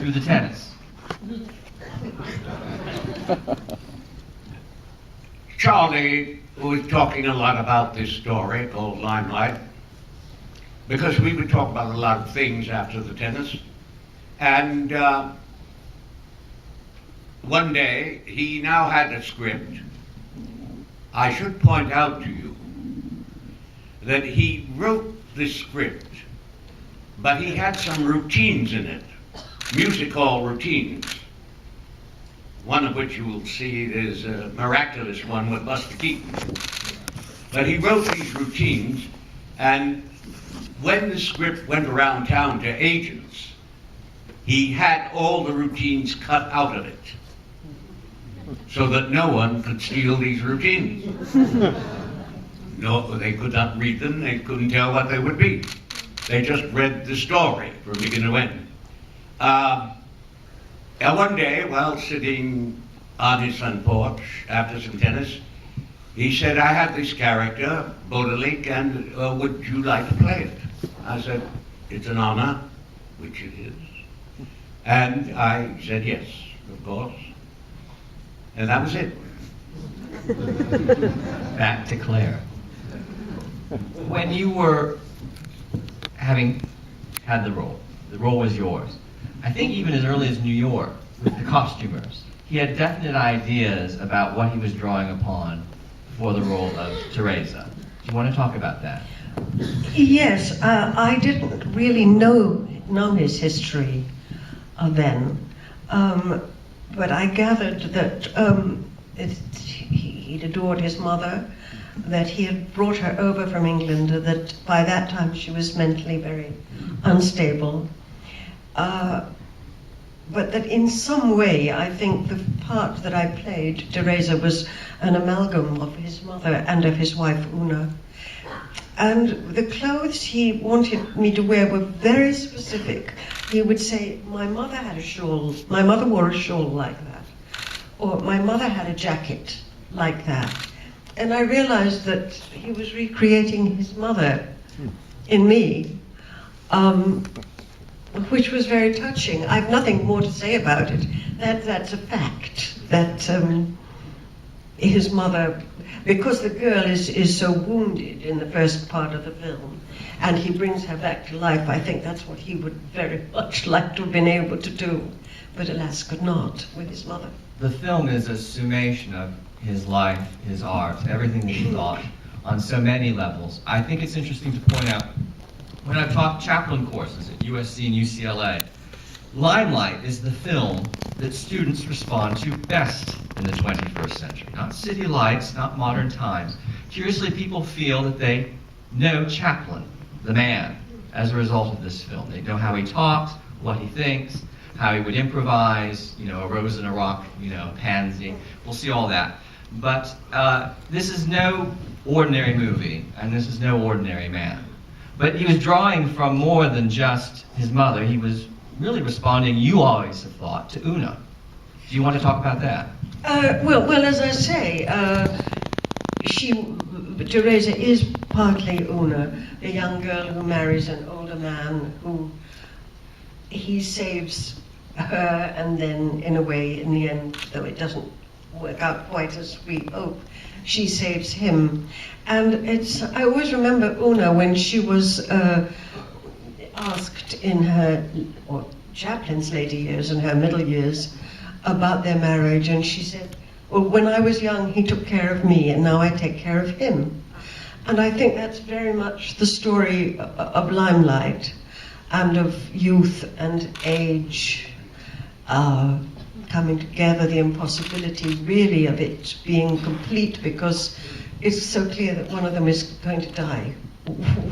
through the tennis. Charlie was talking a lot about this story called Limelight, because we would talk about a lot of things after the tennis. And one day, he now had a script. I should point out to you that he wrote this script, but he had some routines in it, music hall routines. One of which you will see is a miraculous one with Buster Keaton. But he wrote these routines, and when the script went around town to agents, he had all the routines cut out of it, so that no one could steal these routines. No, they could not read them, they couldn't tell what they would be. They just read the story from beginning to end. And one day, while sitting on his front porch after some tennis, he said, I have this character, Baudelaire, and would you like to play it? I said, it's an honor, which it is. And I said, yes, of course. And that was it. Back to Claire. When you were having had the role was yours. I think even as early as New York, with the costumers, he had definite ideas about what he was drawing upon for the role of Teresa. Do you want to talk about that? Yes, I didn't really know his history then, but I gathered that he'd adored his mother, that he had brought her over from England, that by that time she was mentally very unstable. But that in some way, I think the part that I played, Teresa, was an amalgam of his mother and of his wife, Una. And the clothes he wanted me to wear were very specific. He would say, my mother had a shawl, my mother wore a shawl like that. Or my mother had a jacket like that. And I realized that he was recreating his mother in me. Which was very touching. I have nothing more to say about it. That's a fact, that his mother, because the girl is so wounded in the first part of the film, and he brings her back to life, I think that's what he would very much like to have been able to do, but alas could not with his mother. The film is a summation of his life, his art, everything that he thought on so many levels. I think it's interesting to point out, when I've taught Chaplin courses at USC and UCLA, Limelight is the film that students respond to best in the 21st century. Not City Lights, not Modern Times. Curiously, people feel that they know Chaplin, the man, as a result of this film. They know how he talks, what he thinks, how he would improvise, a rose and a rock, a pansy. We'll see all that. But this is no ordinary movie, and this is no ordinary man. But he was drawing from more than just his mother. He was really responding, you always have thought, to Una. Do you want to talk about that? Well, as I say, Teresa is partly Una, a young girl who marries an older man who he saves her, and then, in a way, in the end, though it doesn't work out quite as we hope, she saves him. And I always remember Una when she was asked in her, or Chaplin's later years and her middle years, about their marriage, and she said, well, when I was young, he took care of me, and now I take care of him. And I think that's very much the story of Limelight, and of youth and age coming together, the impossibility really of it being complete, because it's so clear that one of them is going to die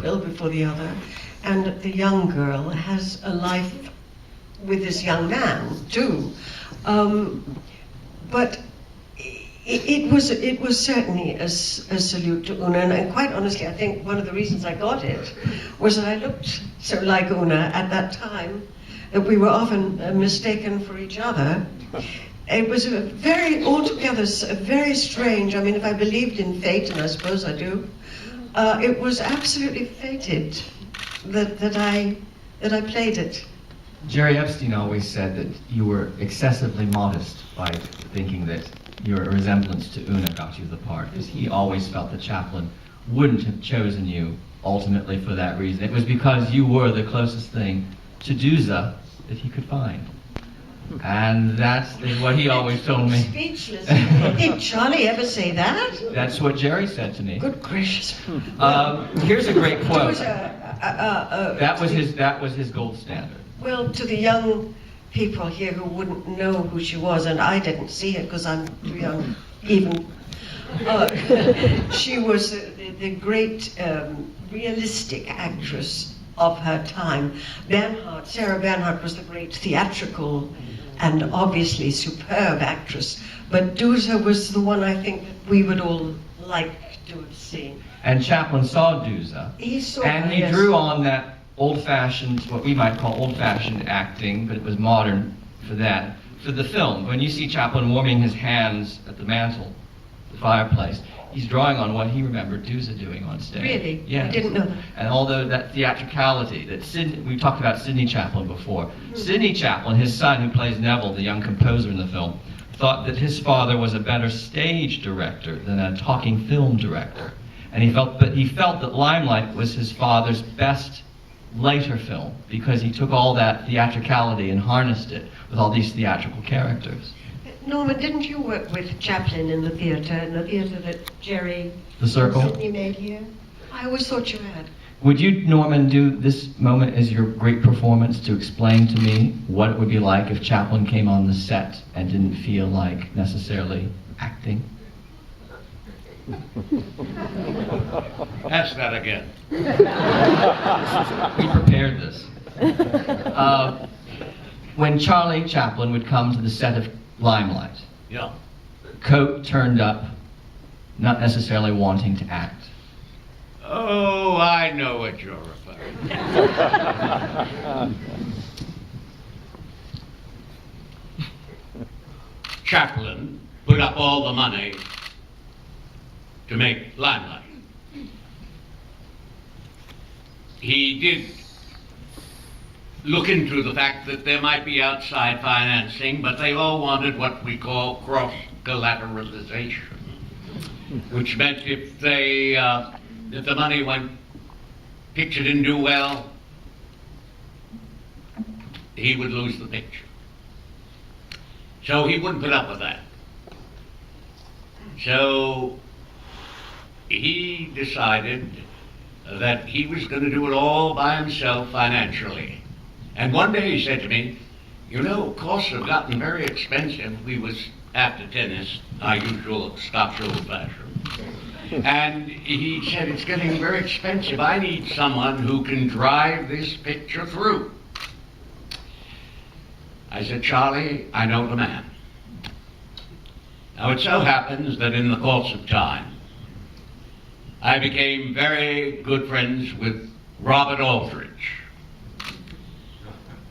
well before the other, and the young girl has a life with this young man too. But it was certainly a salute to Una, and quite honestly, I think one of the reasons I got it was that I looked so like Una at that time that we were often mistaken for each other. It was altogether very strange. I mean, if I believed in fate, and I suppose I do, it was absolutely fated that I played it. Jerry Epstein always said that you were excessively modest by thinking that your resemblance to Una got you the part, because he always felt that Chaplin wouldn't have chosen you ultimately for that reason. It was because you were the closest thing to Duza that he could find. And that's what he always told me. Speechless. Did Charlie ever say that? That's what Jerry said to me. Good gracious. Here's a great quote. That That was his gold standard. Well, to the young people here who wouldn't know who she was, and I didn't see her because I'm too young even. She was the great realistic actress of her time. Sarah Bernhardt was the great theatrical and obviously superb actress, but Duza was the one I think that we would all like to have seen. And Chaplin saw Duza, He saw and her, he yes. drew on that old-fashioned, what we might call old-fashioned acting, but it was modern for that, for the film. When you see Chaplin warming his hands at the mantel, the fireplace, he's drawing on what he remembered Duza doing on stage. Really? Yeah. I didn't know that. And although that theatricality, we talked about Sidney Chaplin before. Sidney Chaplin, his son who plays Neville, the young composer in the film, thought that his father was a better stage director than a talking film director. And he felt that Limelight was his father's best later film, because he took all that theatricality and harnessed it with all these theatrical characters. Norman, didn't you work with Chaplin in the theater that Jerry The Circle? Sydney made here? I always thought you had. Would you, Norman, do this moment as your great performance to explain to me what it would be like if Chaplin came on the set and didn't feel like necessarily acting? Ask that again. We prepared this. When Charlie Chaplin would come to the set of Limelight, Yeah. coat turned up, not necessarily wanting to act. Oh, I know what you're referring to. Chaplin put up all the money to make Limelight. He did look into the fact that there might be outside financing, but they all wanted what we call cross-collateralization, which meant if the money went, picture didn't do well, he would lose the picture. So he wouldn't put up with that. So he decided that he was going to do it all by himself financially. And one day he said to me, you know, costs have gotten very expensive. We was after tennis, our usual Scotch old-fashioned. And he said, it's getting very expensive. I need someone who can drive this picture through. I said, Charlie, I know the man. Now it so happens that in the course of time, I became very good friends with Robert Aldrich,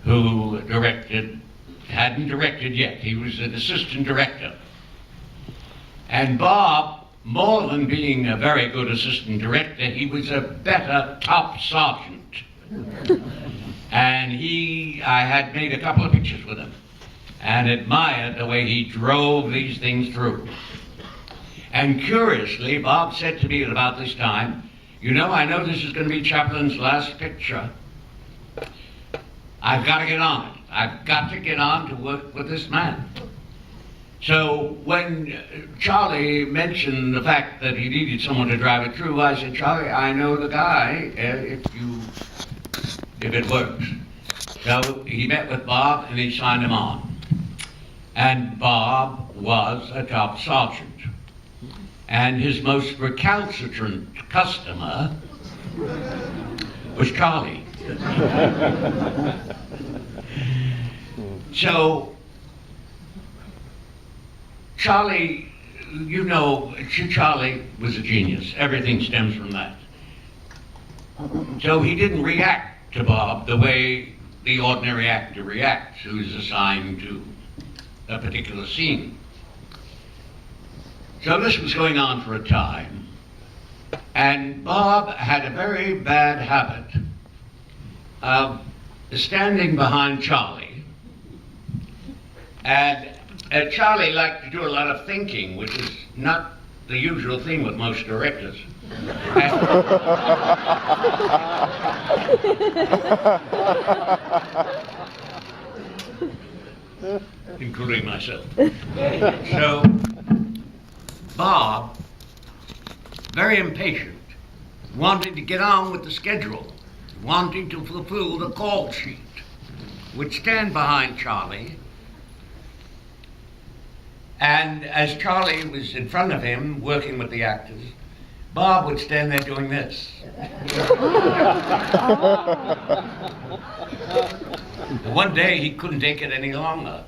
who hadn't directed yet. He was an assistant director. And Bob, more than being a very good assistant director, he was a better top sergeant. And I had made a couple of pictures with him and admired the way he drove these things through. And curiously, Bob said to me at about this time, you know, I know this is going to be Chaplin's last picture. I've got to get on it. I've got to get on to work with this man. So when Charlie mentioned the fact that he needed someone to drive it through, I said, Charlie, I know the guy, if it works. So he met with Bob and he signed him on. And Bob was a top sergeant. And his most recalcitrant customer was Charlie. So, Charlie, you know, Charlie was a genius. Everything stems from that. So he didn't react to Bob the way the ordinary actor reacts who's assigned to a particular scene. So this was going on for a time, and Bob had a very bad habit of standing behind Charlie, and Charlie liked to do a lot of thinking, which is not the usual thing with most directors. Including myself. So, Bob, very impatient, wanting to get on with the schedule, wanting to fulfill the call sheet, would stand behind Charlie, and as Charlie was in front of him, working with the actors, Bob would stand there doing this. One day he couldn't take it any longer.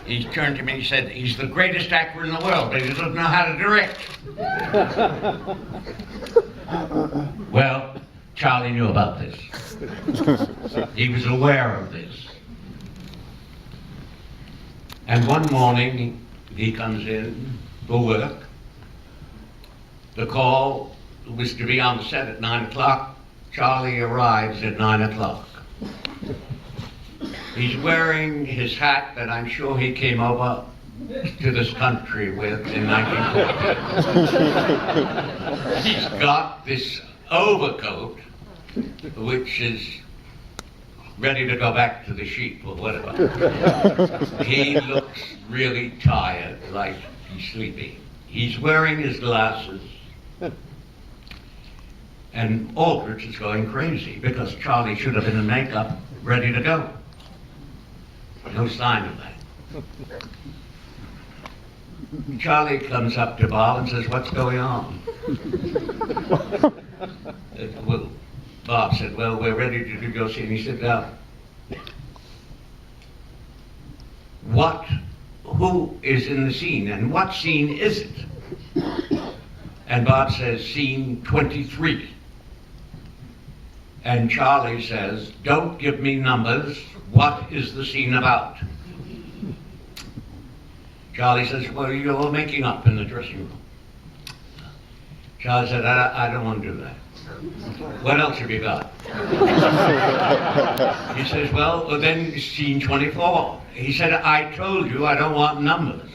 He turned to me and he said, "He's the greatest actor in the world, but he doesn't know how to direct." Well, Charlie knew about this. He was aware of this. And one morning he comes in for work. The call was to be on the set at 9 o'clock. Charlie arrives at 9 o'clock. He's wearing his hat that I'm sure he came over to this country with in 1940. He's got this overcoat, which is ready to go back to the sheep or whatever. He looks really tired, like he's sleepy. He's wearing his glasses. And Aldrich is going crazy because Charlie should have been in makeup, ready to go. No sign of that. Charlie comes up to Bob and says, "What's going on?" Well, Bob said, "Well, we're ready to go see." And he said, who is in the scene and what scene is it? And Bob says, "Scene 23. And Charlie says, "Don't give me numbers. What is the scene about?" Charlie says, "Well, you're making up in the dressing room." Charlie said, I don't want to do that. "What else have you got?" He says, well, then scene 24. He said, "I told you I don't want numbers."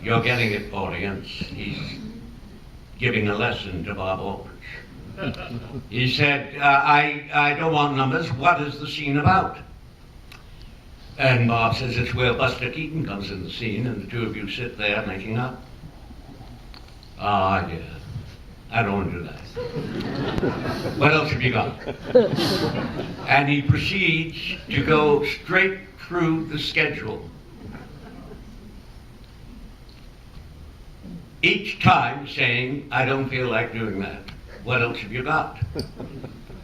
You're getting it, audience. He's giving a lesson to Bob Aldrich. He said, I don't want numbers. What is the scene about?" And Bob says, "It's where Buster Keaton comes in the scene and the two of you sit there making up." "Ah, yeah. I don't want to do that." "What else have you got?" And he proceeds to go straight through the schedule. Each time saying, "I don't feel like doing that. What else have you got?"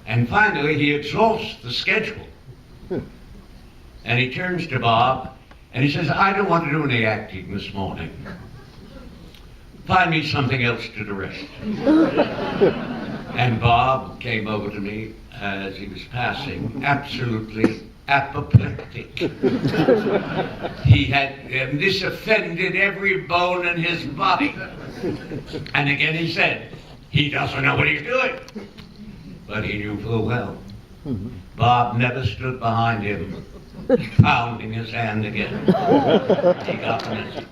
And finally he exhausts the schedule. And he turns to Bob and he says, "I don't want to do any acting this morning. Find me something else to direct." And Bob came over to me as he was passing, absolutely apoplectic. He had, and this offended every bone in his body. And again he said, "He doesn't know what he's doing." But he knew full well. Bob never stood behind him, pounding his hand again. He got the message.